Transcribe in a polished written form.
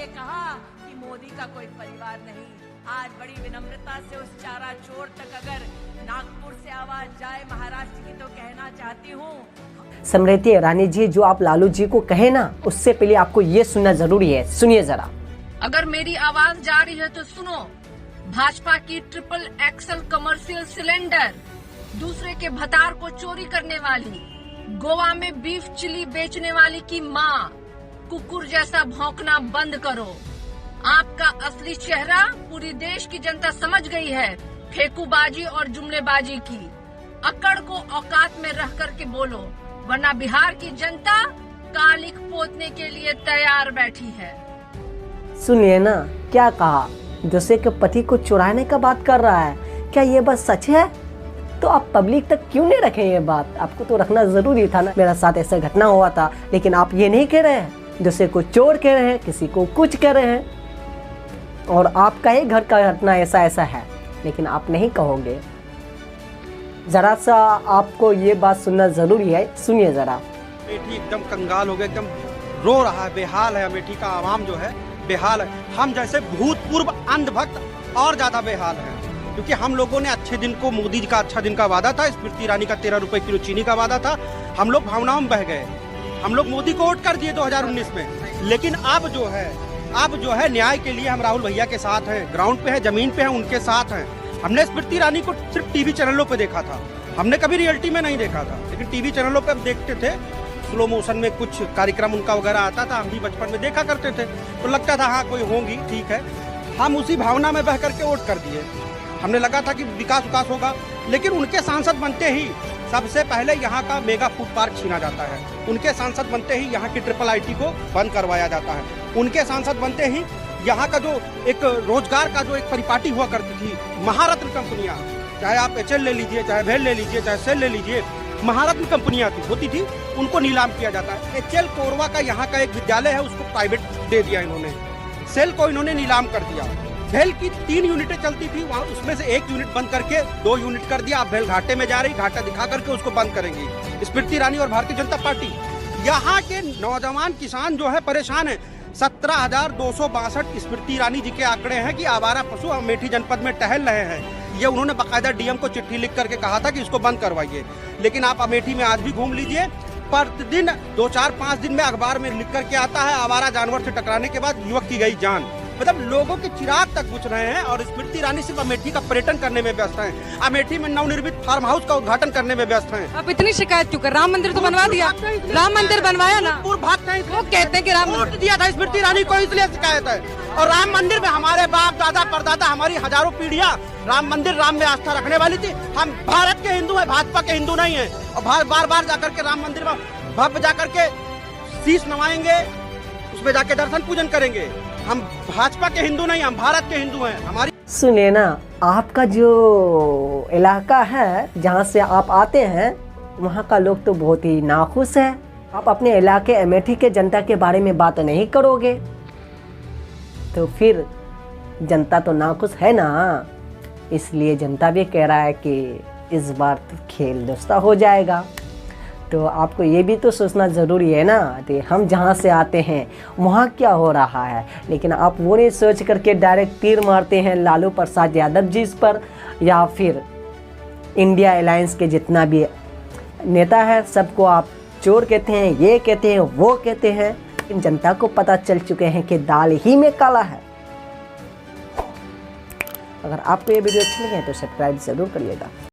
कहा कि मोदी का कोई परिवार नहीं। आज बड़ी विनम्रता से उस चारा चोर तक अगर नागपुर से आवाज जाए महाराष्ट्र की तो कहना चाहती हूँ। स्मृति ईरानी जी, जो आप लालू जी को कहे ना, उससे पहले आपको ये सुनना जरूरी है। सुनिए जरा। अगर मेरी आवाज जा रही है तो सुनो। भाजपा की ट्रिपल एक्सल कमर्शियल सिलेंडर, दूसरे के भतार को चोरी करने वाली, गोवा में बीफ चिली बेचने वाली की माँ, कुकुर जैसा भौंकना बंद करो। आपका असली चेहरा पूरी देश की जनता समझ गई है। फेंकूबाजी और जुमलेबाजी की अकड़ को औकात में रह करके बोलो, वरना बिहार की जनता कालिक पोतने के लिए तैयार बैठी है। सुनिए ना क्या कहा, दूसरे के पति को चुराने का बात कर रहा है। क्या ये बात सच है? तो आप पब्लिक तक क्यों नहीं रखे ये बात? आपको तो रखना जरूरी था ना। मेरा साथ ऐसा घटना हुआ था, लेकिन आप ये नहीं कह रहे हैं। दूसरे को चोर कह रहे हैं, किसी को कुछ कह रहे हैं, और आपका ही घर का घटना ऐसा ऐसा है, लेकिन आप नहीं कहोगे। जरा सा आपको ये बात सुनना जरूरी है। सुनिए जरा। अमेठी एकदम कंगाल हो गया, एकदम रो रहा है, बेहाल है। अमेठी का आवाम जो है बेहाल है। हम जैसे भूतपूर्व अंधभक्त और ज्यादा बेहाल हैं, क्योंकि हम लोगों ने अच्छे दिन को, मोदी जी का अच्छा दिन का वादा था, स्मृति ईरानी का 13 रुपए किलो चीनी का वादा था। हम लोग भावनाओं में बह गए। हम लोग मोदी को वोट कर दिए 2019 में, लेकिन अब जो है न्याय के लिए हम राहुल भैया के साथ हैं, ग्राउंड पे है, जमीन पे है, उनके साथ हैं। हमने स्मृति ईरानी को सिर्फ टीवी चैनलों पे देखा था, हमने कभी रियलिटी में नहीं देखा था, लेकिन टीवी चैनलों पे हम देखते थे। स्लो मोशन में कुछ कार्यक्रम उनका वगैरह आता था, हम भी बचपन में देखा करते थे, तो लगता था हाँ कोई होंगी, ठीक है। हम उसी भावना में बह करके वोट कर दिए। हमने लगा था कि विकास होगा, लेकिन उनके सांसद बनते ही सबसे पहले यहाँ का मेगा फूड पार्क छीना जाता है। उनके सांसद बनते ही यहाँ की ट्रिपल आईटी को बंद करवाया जाता है। उनके सांसद बनते ही यहाँ का जो एक रोजगार का जो एक परिपाटी हुआ करती थी, महारत्न कंपनियां, चाहे आप एचएल ले लीजिए, चाहे भेल ले लीजिए, चाहे सेल ले लीजिए, महारत्न कंपनियां होती थी, उनको नीलाम किया जाता है। एचएल कोरवा का यहाँ का एक विद्यालय है, उसको प्राइवेट दे दिया इन्होंने। सेल को इन्होंने नीलाम कर दिया। भेल की 3 यूनिटें चलती थी, वहाँ उसमें से 1 यूनिट बंद करके 2 यूनिट कर दिया। अब भेल घाटे में जा रही, घाटा दिखा करके उसको बंद करेंगी स्मृति ईरानी और भारतीय जनता पार्टी। यहाँ के नौजवान किसान जो है परेशान है। 17,262 स्मृति ईरानी जी के आंकड़े हैं कि आवारा पशु अमेठी जनपद में टहल रहे हैं। ये उन्होंने बाकायदा डीएम को चिट्ठी लिख करके कहा था कि इसको बंद करवाइए, लेकिन आप अमेठी में आज भी घूम लीजिए, प्रतिदिन 2, 4, 5 दिन में अखबार में लिख करके आता है आवारा जानवर से टकराने के बाद युवक की गई जान। मतलब लोगों के चिराग तक बुझ रहे हैं, और स्मृति ईरानी सिर्फ अमेठी का पर्यटन करने में व्यस्त हैं। अमेठी में नवनिर्मित फार्म हाउस का उद्घाटन करने में व्यस्त हैं। आप इतनी शिकायत क्यों कर? राम मंदिर तो बनवा दिया, राम मंदिर बनवाया ना। पूर्व भाग नहीं, वो कहते हैं कि राम वोट दिया था स्मृति ईरानी को, इसलिए शिकायत है। और राम मंदिर में हमारे बाप दादा परदादा, हमारी हजारों पीढ़ियां राम मंदिर, राम में आस्था रखने वाली थी। हम भारत के हिंदू हैं, भाजपा के हिंदू नहीं है। और बार बार जाकर के राम मंदिर में भव्य जाकर के शीश नवाएंगे, उसमें जाके दर्शन पूजन करेंगे। हम भाजपा के हिंदू नहीं, हम भारत के हिंदू हैं। हमारी सुनिए ना, आपका जो इलाका है जहाँ से आप आते हैं, वहाँ का लोग तो बहुत ही नाखुश है। आप अपने इलाके अमेठी के जनता के बारे में बात नहीं करोगे, तो फिर जनता तो नाखुश है ना। इसलिए जनता भी कह रहा है कि इस बार तो खेल दोस्ता हो जाएगा। तो आपको ये भी तो सोचना ज़रूरी है ना कि हम जहाँ से आते हैं वहाँ क्या हो रहा है, लेकिन आप वो नहीं सोच करके डायरेक्ट तीर मारते हैं लालू प्रसाद यादव जी पर, या फिर इंडिया अलायंस के जितना भी नेता है सबको आप चोर कहते हैं, ये कहते हैं, वो कहते हैं। लेकिन जनता को पता चल चुके हैं कि दाल ही में काला है। अगर आपको ये वीडियो अच्छी लगे तो सब्सक्राइब ज़रूर करिएगा।